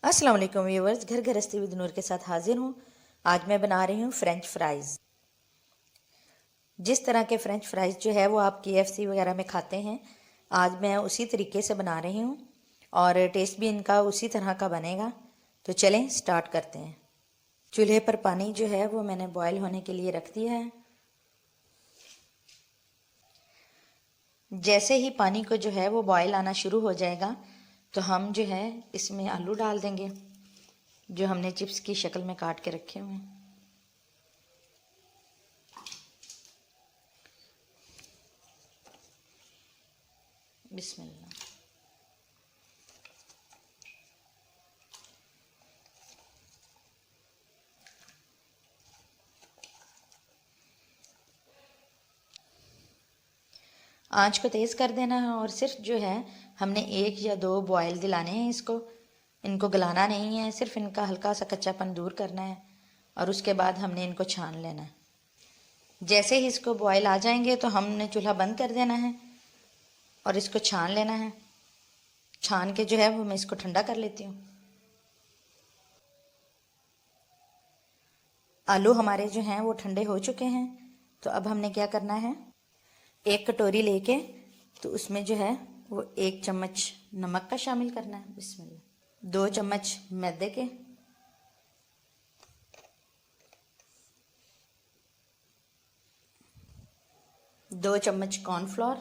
अस्सलाम वालेकुम व्यूवर्स, घर गृहस्थी विद नूर के साथ हाजिर हूँ। आज मैं बना रही हूँ फ़्रेंच फ्राइज़। जिस तरह के फ़्रेंच फ्राइज़ जो है वो आप KFC वगैरह में खाते हैं, आज मैं उसी तरीके से बना रही हूँ और टेस्ट भी इनका उसी तरह का बनेगा। तो चलें स्टार्ट करते हैं। चूल्हे पर पानी जो है वो मैंने बॉयल होने के लिए रख दिया है। जैसे ही पानी को जो है वो बॉयल आना शुरू हो जाएगा तो हम जो है इसमें आलू डाल देंगे, जो हमने चिप्स की शक्ल में काट के रखे हुए हैं। बिस्मिल्लाह। आंच को तेज़ कर देना है और सिर्फ जो है हमने 1 या 2 बॉयल दिलाने हैं इसको। इनको गलाना नहीं है, सिर्फ इनका हल्का सा कच्चापन दूर करना है और उसके बाद हमने इनको छान लेना है। जैसे ही इसको बॉयल आ जाएंगे तो हमने चूल्हा बंद कर देना है और इसको छान लेना है। छान के जो है वो मैं इसको ठंडा कर लेती हूँ। आलू हमारे जो हैं वो ठंडे हो चुके हैं। तो अब हमने क्या करना है, एक कटोरी लेके तो उसमें जो है वो 1 चम्मच नमक का शामिल करना है। बिस्मिल्लाह। 2 चम्मच मैदे के, 2 चम्मच कॉर्नफ्लोर,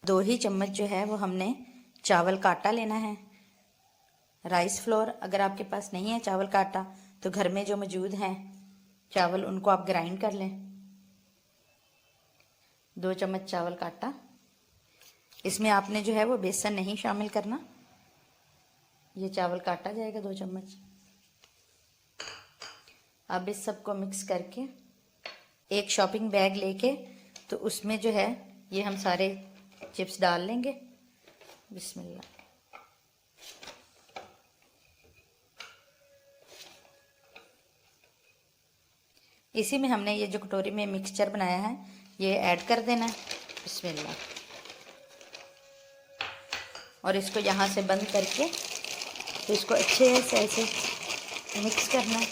2 ही चम्मच जो है वो हमने चावल का आटा लेना है। राइस फ्लोर, अगर आपके पास नहीं है चावल का आटा तो घर में जो मौजूद हैं चावल उनको आप ग्राइंड कर लें। 2 चम्मच चावल का आटा। इसमें आपने जो है वो बेसन नहीं शामिल करना, ये चावल का आटा जाएगा 2 चम्मच। अब इस सब को मिक्स करके एक शॉपिंग बैग लेके तो उसमें जो है ये हम सारे चिप्स डाल लेंगे। बिस्मिल्लाह। इसी में हमने ये जो कटोरी में मिक्सचर बनाया है ये ऐड कर देना है। बिस्मिल्लाह। और इसको यहाँ से बंद करके तो इसको अच्छे से ऐसे मिक्स करना है।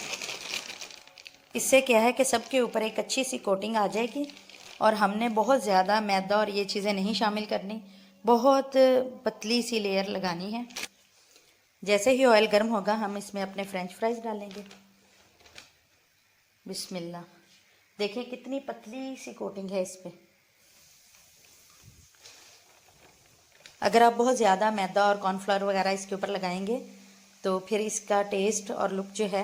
इससे क्या है कि सबके ऊपर एक अच्छी सी कोटिंग आ जाएगी और हमने बहुत ज़्यादा मैदा और ये चीज़ें नहीं शामिल करनी, बहुत पतली सी लेयर लगानी है। जैसे ही ऑयल गर्म होगा हम इसमें अपने फ्रेंच फ्राइज़ डालेंगे। बिस्मिल्लाह। देखिए कितनी पतली सी कोटिंग है इस पर। अगर आप बहुत ज़्यादा मैदा और कॉर्नफ्लोर वगैरह इसके ऊपर लगाएंगे तो फिर इसका टेस्ट और लुक जो है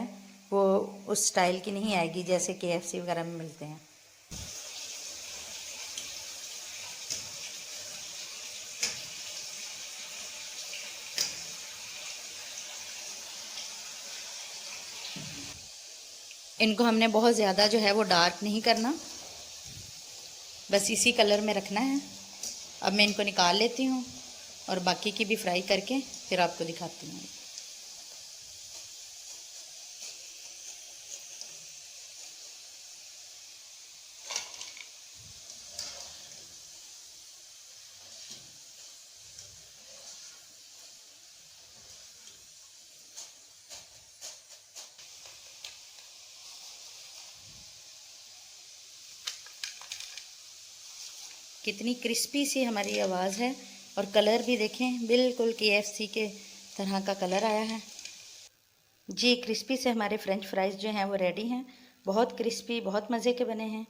वो उस स्टाइल की नहीं आएगी जैसे KFC वगैरह में मिलते हैं। इनको हमने बहुत ज़्यादा जो है वो डार्क नहीं करना, बस इसी कलर में रखना है। अब मैं इनको निकाल लेती हूँ और बाकी की भी फ्राई करके फिर आपको दिखाती हूँ। कितनी क्रिस्पी सी हमारी आवाज़ है और कलर भी देखें बिल्कुल KFC के तरह का कलर आया है जी। क्रिस्पी से हमारे फ्रेंच फ्राइज़ जो हैं वो रेडी हैं। बहुत क्रिस्पी, बहुत मज़े के बने हैं।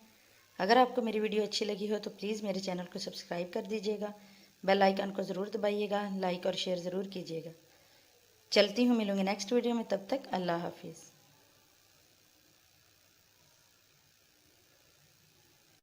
अगर आपको मेरी वीडियो अच्छी लगी हो तो प्लीज़ मेरे चैनल को सब्सक्राइब कर दीजिएगा, बेल आइकन को ज़रूर दबाइएगा, लाइक और शेयर ज़रूर कीजिएगा। चलती हूँ, मिलूँगी नेक्स्ट वीडियो में, तब तक अल्लाह हाफिज़।